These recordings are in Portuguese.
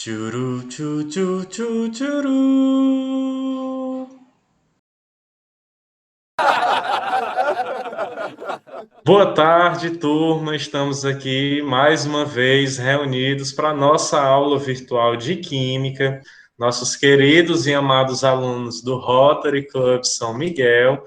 Tchuru, tchu, tchu, tchu, tchuru. Boa tarde, turma. Estamos aqui mais uma vez reunidos para nossa aula virtual de Química. Nossos queridos e amados alunos do Rotary Club São Miguel,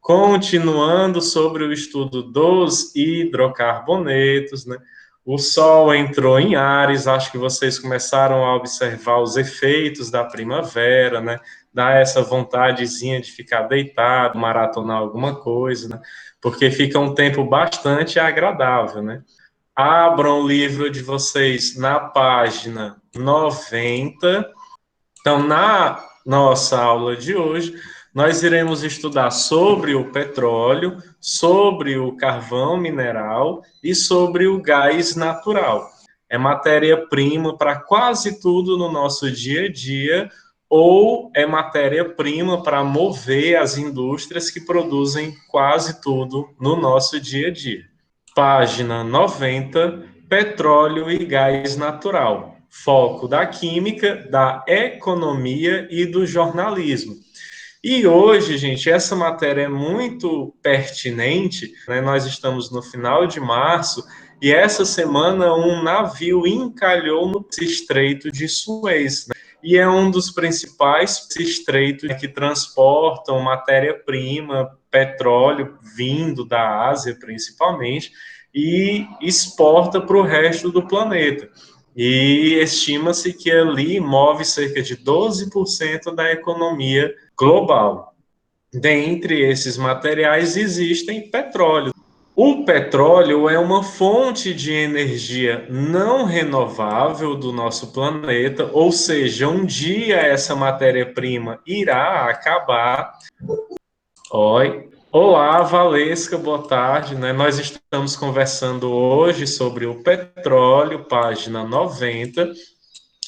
continuando sobre o estudo dos hidrocarbonetos, né? O Sol entrou em Áries, acho que vocês começaram a observar os efeitos da primavera, né? Dá essa vontadezinha de ficar deitado, maratonar alguma coisa, né? Porque fica um tempo bastante agradável, né? Abram o livro de vocês na página 90. Então, na nossa aula de hoje, nós iremos estudar sobre o petróleo, sobre o carvão mineral e sobre o gás natural. É matéria-prima para quase tudo no nosso dia a dia, ou é matéria-prima para mover as indústrias que produzem quase tudo no nosso dia a dia. Página 90, petróleo e gás natural. Foco da química, da economia e do jornalismo. E hoje, gente, essa matéria é muito pertinente, né? Nós estamos no final de março e essa semana um navio encalhou no Estreito de Suez, né? E é um dos principais estreitos que transportam matéria-prima, petróleo vindo da Ásia, principalmente, e exporta para o resto do planeta. E estima-se que ali move cerca de 12% da economia global. Dentre esses materiais existem petróleo. O petróleo é uma fonte de energia não renovável do nosso planeta, ou seja, um dia essa matéria-prima irá acabar. Oi. Olá, Valesca, boa tarde, né? Nós estamos conversando hoje sobre o petróleo, página 90.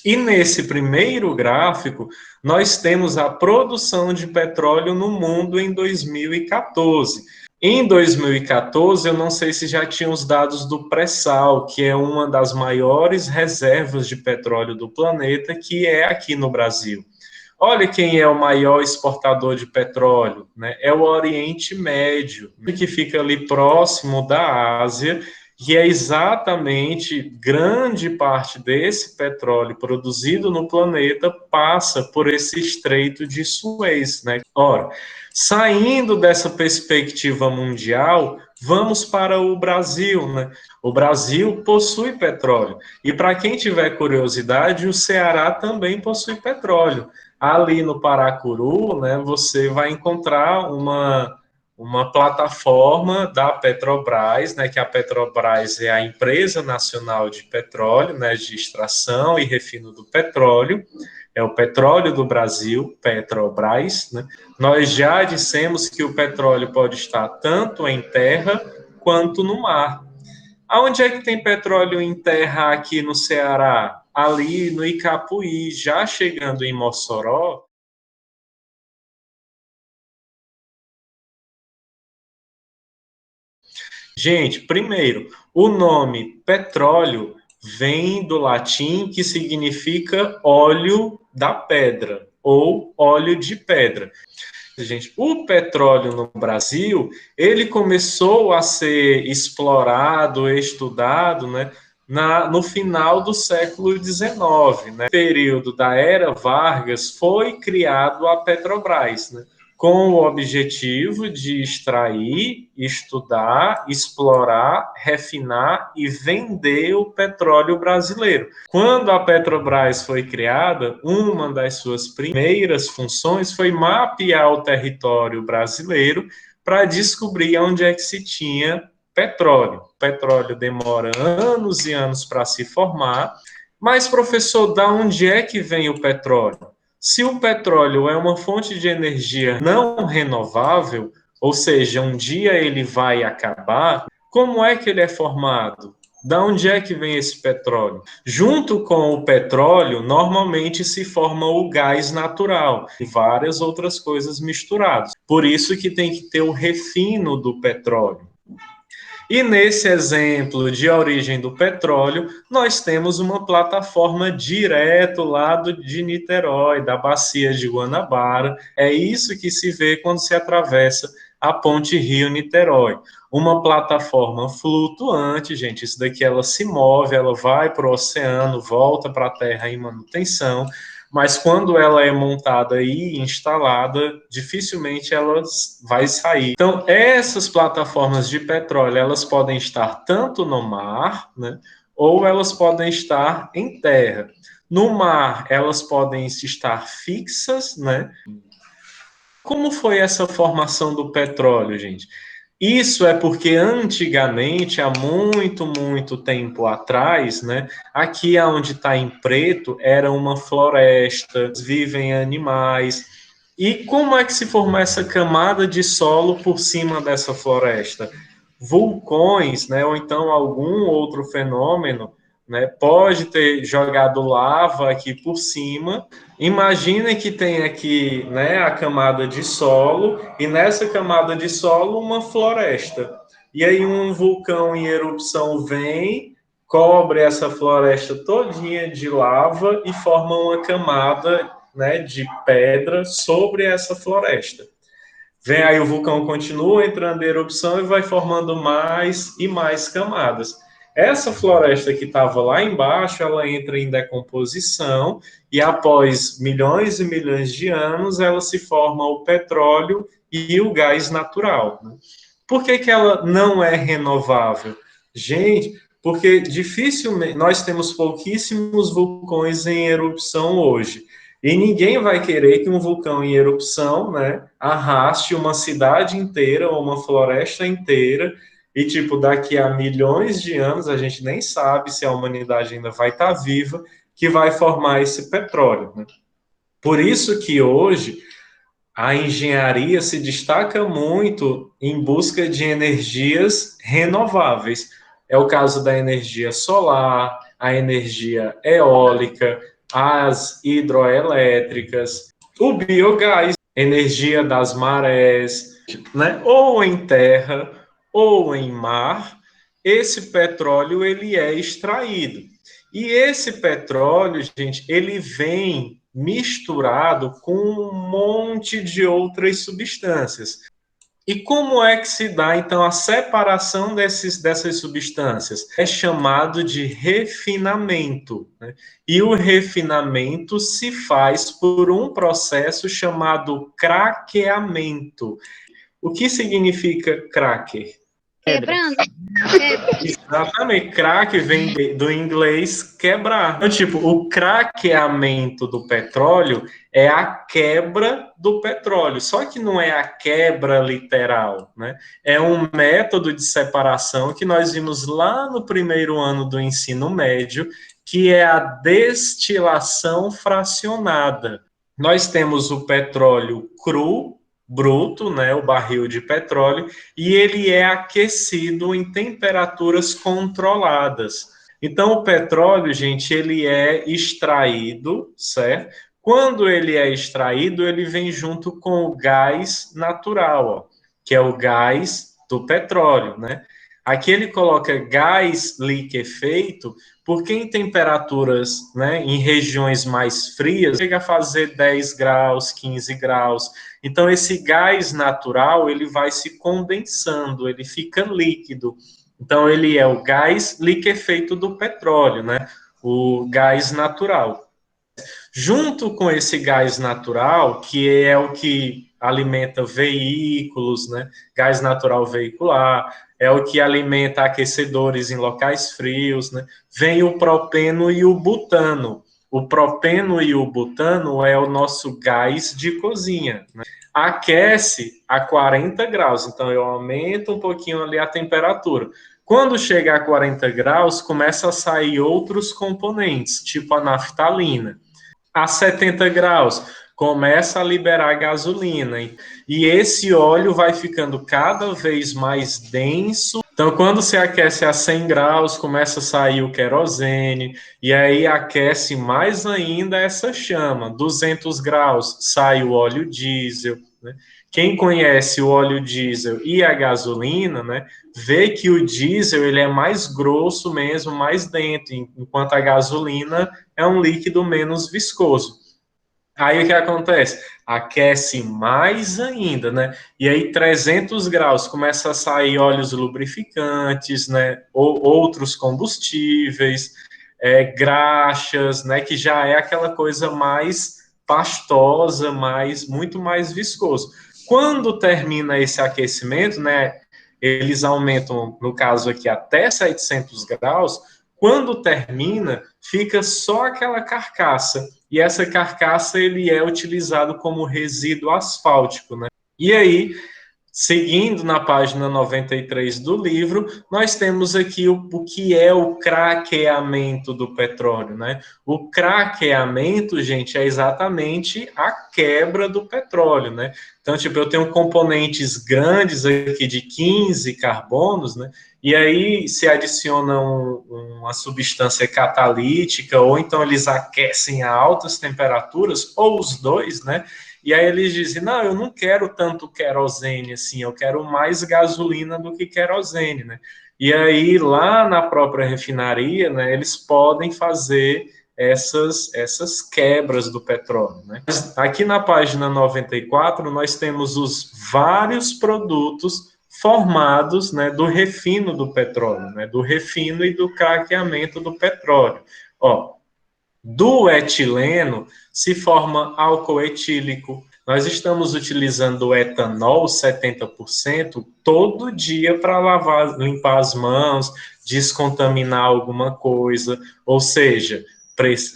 E nesse primeiro gráfico, nós temos a produção de petróleo no mundo em 2014. Em 2014, eu não sei se já tinha os dados do pré-sal, que é uma das maiores reservas de petróleo do planeta, que é aqui no Brasil. Olha quem é o maior exportador de petróleo, né? É o Oriente Médio, que fica ali próximo da Ásia, e é exatamente grande parte desse petróleo produzido no planeta passa por esse Estreito de Suez, né? Ora, saindo dessa perspectiva mundial, vamos para o Brasil, né? O Brasil possui petróleo. E para quem tiver curiosidade, o Ceará também possui petróleo. Ali no Paracuru, né, você vai encontrar uma plataforma da Petrobras, né, que a Petrobras é a empresa nacional de petróleo, né, de extração e refino do petróleo, é o petróleo do Brasil, Petrobras, né? Nós já dissemos que o petróleo pode estar tanto em terra quanto no mar. Aonde é que tem petróleo em terra aqui no Ceará? Ali no Icapuí, já chegando em Mossoró. Gente, primeiro, o nome petróleo vem do latim que significa óleo da pedra ou óleo de pedra. Gente, o petróleo no Brasil, ele começou a ser explorado, estudado, né, no final do século XIX, né? No período da Era Vargas, foi criado a Petrobras, né? Com o objetivo de extrair, estudar, explorar, refinar e vender o petróleo brasileiro. Quando a Petrobras foi criada, uma das suas primeiras funções foi mapear o território brasileiro para descobrir onde é que se tinha petróleo. O petróleo demora anos e anos para se formar, mas, professor, da onde é que vem o petróleo? Se o petróleo é uma fonte de energia não renovável, ou seja, um dia ele vai acabar, como é que ele é formado? Da onde é que vem esse petróleo? Junto com o petróleo, normalmente se forma o gás natural e várias outras coisas misturadas. Por isso que tem que ter o refino do petróleo. E nesse exemplo de origem do petróleo, nós temos uma plataforma direto lá de Niterói, da bacia de Guanabara. É isso que se vê quando se atravessa a ponte Rio-Niterói. Uma plataforma flutuante, gente, isso daqui ela se move, ela vai para o oceano, volta para a terra em manutenção, mas quando ela é montada e instalada, dificilmente ela vai sair. Então, essas plataformas de petróleo, elas podem estar tanto no mar, né, ou elas podem estar em terra. No mar, elas podem estar fixas, né? Como foi essa formação do petróleo, gente? Isso é porque antigamente, há muito, muito tempo atrás, né, aqui onde está em preto, era uma floresta, vivem animais. E como é que se formou essa camada de solo por cima dessa floresta? Vulcões, né, ou então algum outro fenômeno, né, pode ter jogado lava aqui por cima. Imagine que tem aqui, né, a camada de solo e nessa camada de solo uma floresta. E aí um vulcão em erupção vem, cobre essa floresta todinha de lava e forma uma camada, né, de pedra sobre essa floresta. Vem aí o vulcão continua entrando em erupção e vai formando mais e mais camadas. Essa floresta que estava lá embaixo, ela entra em decomposição e após milhões e milhões de anos, ela se forma o petróleo e o gás natural. Por que que ela não é renovável? Gente, porque dificilmente nós temos pouquíssimos vulcões em erupção hoje. E ninguém vai querer que um vulcão em erupção, né, arraste uma cidade inteira ou uma floresta inteira. E, tipo, daqui a milhões de anos, a gente nem sabe se a humanidade ainda vai estar viva, que vai formar esse petróleo, né? Por isso que hoje a engenharia se destaca muito em busca de energias renováveis. É o caso da energia solar, a energia eólica, as hidroelétricas, o biogás, energia das marés, né? Ou em terra ou em mar, esse petróleo ele é extraído. E esse petróleo, gente, ele vem misturado com um monte de outras substâncias. E como é que se dá, então, a separação dessas substâncias? É chamado de refinamento, né? E o refinamento se faz por um processo chamado craqueamento. O que significa cracker? Quebrando. Exatamente, crack vem do inglês quebrar. Então, tipo, o craqueamento do petróleo é a quebra do petróleo, só que não é a quebra literal, né? É um método de separação que nós vimos lá no primeiro ano do ensino médio, que é a destilação fracionada. Nós temos o petróleo cru, bruto, né, o barril de petróleo, e ele é aquecido em temperaturas controladas. Então, o petróleo, gente, ele é extraído, certo? Quando ele é extraído, ele vem junto com o gás natural, ó, que é o gás do petróleo, né? Aqui ele coloca gás liquefeito, porque em temperaturas, né, em regiões mais frias, chega a fazer 10 graus, 15 graus. Então, esse gás natural, ele vai se condensando, ele fica líquido. Então, ele é o gás liquefeito do petróleo, né? O gás natural. Junto com esse gás natural, que é o que alimenta veículos, né? Gás natural veicular, é o que alimenta aquecedores em locais frios, né? Vem o propeno e o butano. O propeno e o butano é o nosso gás de cozinha, né? Aquece a 40 graus, então eu aumento um pouquinho ali a temperatura. Quando chega a 40 graus, começa a sair outros componentes, tipo a naftalina. A 70 graus, começa a liberar gasolina. E esse óleo vai ficando cada vez mais denso. Então, quando se aquece a 100 graus, começa a sair o querosene, e aí aquece mais ainda essa chama. 200 graus, sai o óleo diesel, né? Quem conhece o óleo diesel e a gasolina, né, vê que o diesel ele é mais grosso mesmo, mais dentro, enquanto a gasolina é um líquido menos viscoso. Aí o que acontece? Aquece mais ainda, né? E aí 300 graus começa a sair óleos lubrificantes, né? Ou outros combustíveis, graxas, né? Que já é aquela coisa mais pastosa, muito mais viscoso. Quando termina esse aquecimento, né? Eles aumentam, no caso aqui, até 700 graus. Quando termina, fica só aquela carcaça. E essa carcaça ele é utilizado como resíduo asfáltico, né? E aí, seguindo na página 93 do livro, nós temos aqui o que é o craqueamento do petróleo, né? O craqueamento, gente, é exatamente a quebra do petróleo, né? Então, tipo, eu tenho componentes grandes aqui de 15 carbonos, né? E aí se adiciona uma substância catalítica, ou então eles aquecem a altas temperaturas, ou os dois, né? E aí eles dizem, não, eu não quero tanto querosene assim, eu quero mais gasolina do que querosene, né? E aí lá na própria refinaria, né, eles podem fazer essas quebras do petróleo, né? Aqui na página 94 nós temos os vários produtos formados, né, do refino do petróleo, né, do refino e do craqueamento do petróleo. Ó, do etileno se forma álcool etílico. Nós estamos utilizando o etanol 70% todo dia para lavar, limpar as mãos, descontaminar alguma coisa, ou seja,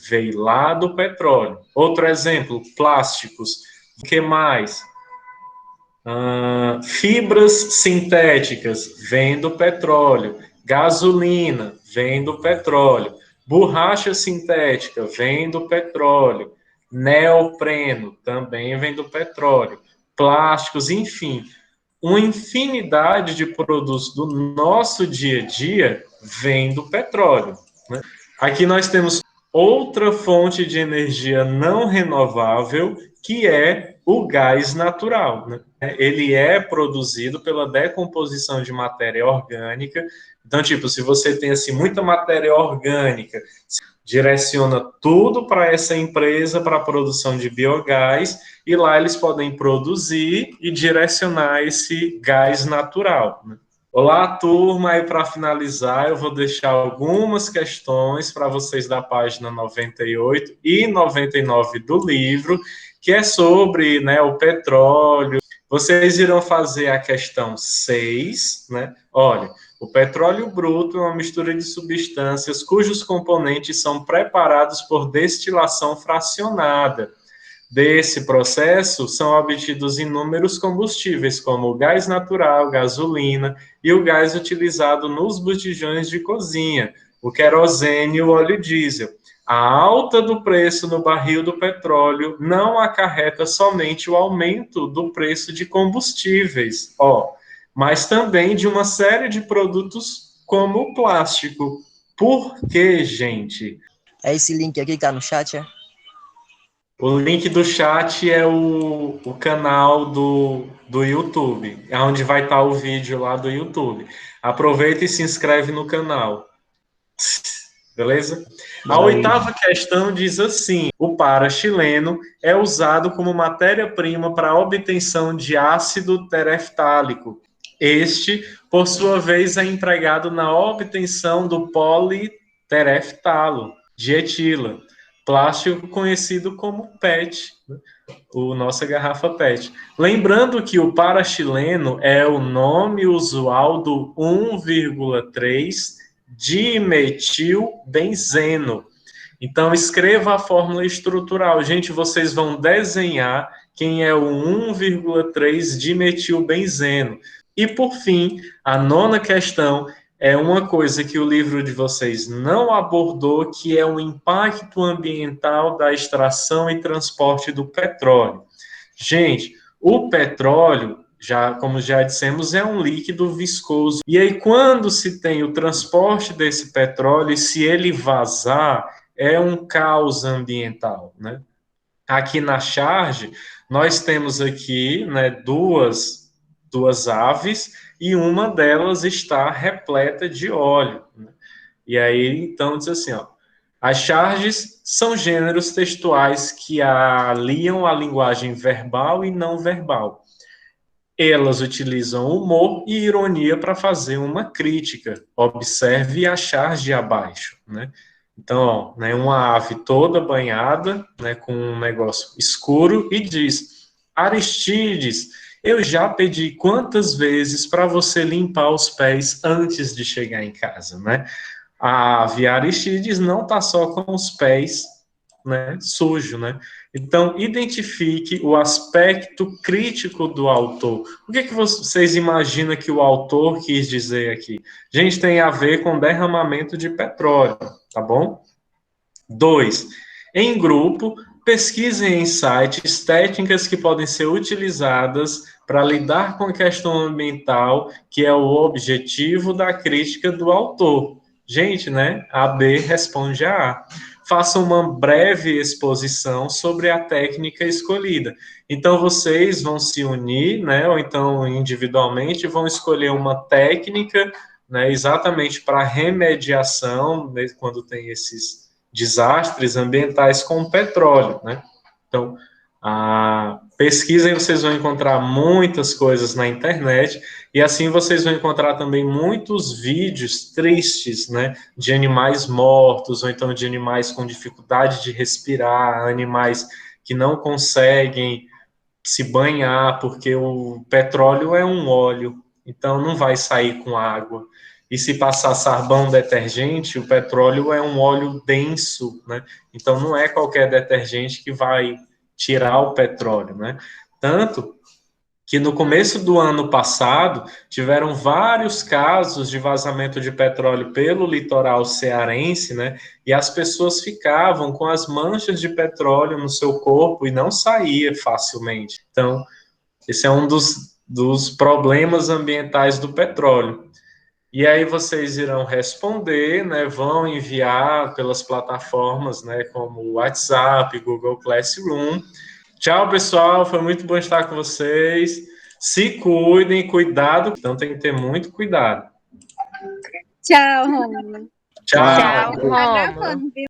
veio lá do petróleo. Outro exemplo, plásticos. O que mais? Fibras sintéticas vêm do petróleo, gasolina vem do petróleo, borracha sintética vem do petróleo, neopreno também vem do petróleo, plásticos, enfim, uma infinidade de produtos do nosso dia a dia vem do petróleo, né? Aqui nós temos outra fonte de energia não renovável, que é o gás natural, né? Ele é produzido pela decomposição de matéria orgânica. Então, tipo, se você tem assim muita matéria orgânica, direciona tudo para essa empresa para a produção de biogás e lá eles podem produzir e direcionar esse gás natural, né? Olá, turma, e para finalizar, eu vou deixar algumas questões para vocês da página 98 e 99 do livro, que é sobre, né, o petróleo. Vocês irão fazer a questão 6, né? Olha, o petróleo bruto é uma mistura de substâncias cujos componentes são preparados por destilação fracionada. Desse processo são obtidos inúmeros combustíveis, como o gás natural, gasolina e o gás utilizado nos botijões de cozinha, o querosene e o óleo diesel. A alta do preço no barril do petróleo não acarreta somente o aumento do preço de combustíveis, mas também de uma série de produtos como o plástico. Por quê, gente? É esse link aqui que tá no chat, é? O link do chat é o canal do YouTube, é onde vai estar o vídeo lá do YouTube. Aproveita e se inscreve no canal. Beleza? A Beleza. oitava questão diz assim: o para chileno é usado como matéria-prima para a obtenção de ácido tereftálico. Este, por sua vez, é empregado na obtenção do politereftalo de etila, plástico conhecido como PET, né? O nossa garrafa PET. Lembrando que o para-chileno é o nome usual do 1,3 dimetilbenzeno. Então, escreva a fórmula estrutural. Gente, vocês vão desenhar quem é o 1,3 dimetilbenzeno. E, por fim, a nona questão é uma coisa que o livro de vocês não abordou, que é o impacto ambiental da extração e transporte do petróleo. Gente, o petróleo, como já dissemos, é um líquido viscoso. E aí, quando se tem o transporte desse petróleo, se ele vazar, é um caos ambiental, né? Aqui na charge, nós temos aqui, né, duas aves e uma delas está repleta de óleo, né? E aí, então, diz assim, ó, as charges são gêneros textuais que aliam a linguagem verbal e não verbal. Elas utilizam humor e ironia para fazer uma crítica. Observe a charge abaixo, né? Então, ó, né, uma ave toda banhada, né, com um negócio escuro e diz: Aristides, eu já pedi quantas vezes para você limpar os pés antes de chegar em casa, né? A ave Aristides não está só com os pés, né, sujo, né? Então, identifique o aspecto crítico do autor. O que vocês imaginam que o autor quis dizer aqui? Gente, tem a ver com derramamento de petróleo, tá bom? 2. Em grupo, pesquisem em sites técnicas que podem ser utilizadas para lidar com a questão ambiental, que é o objetivo da crítica do autor. Gente, né? A B responde a A. Faça uma breve exposição sobre a técnica escolhida. Então, vocês vão se unir, né? Ou então, individualmente, vão escolher uma técnica, né? Exatamente para remediação, né, quando tem esses desastres ambientais com o petróleo, né? Então, pesquisem, vocês vão encontrar muitas coisas na internet e assim vocês vão encontrar também muitos vídeos tristes, né, de animais mortos ou então de animais com dificuldade de respirar, animais que não conseguem se banhar porque o petróleo é um óleo, então não vai sair com água. E se passar sabão detergente, o petróleo é um óleo denso, né? Então não é qualquer detergente que vai tirar o petróleo, né? Tanto que no começo do ano passado tiveram vários casos de vazamento de petróleo pelo litoral cearense, né? E as pessoas ficavam com as manchas de petróleo no seu corpo e não saía facilmente. Então, esse é um dos problemas ambientais do petróleo. E aí vocês irão responder, né? Vão enviar pelas plataformas, né? Como o WhatsApp, Google Classroom. Tchau, pessoal. Foi muito bom estar com vocês. Se cuidem, cuidado. Então tem que ter muito cuidado. Tchau, Romulo. Tchau. Tchau, Tá Rômulo. gravando, viu?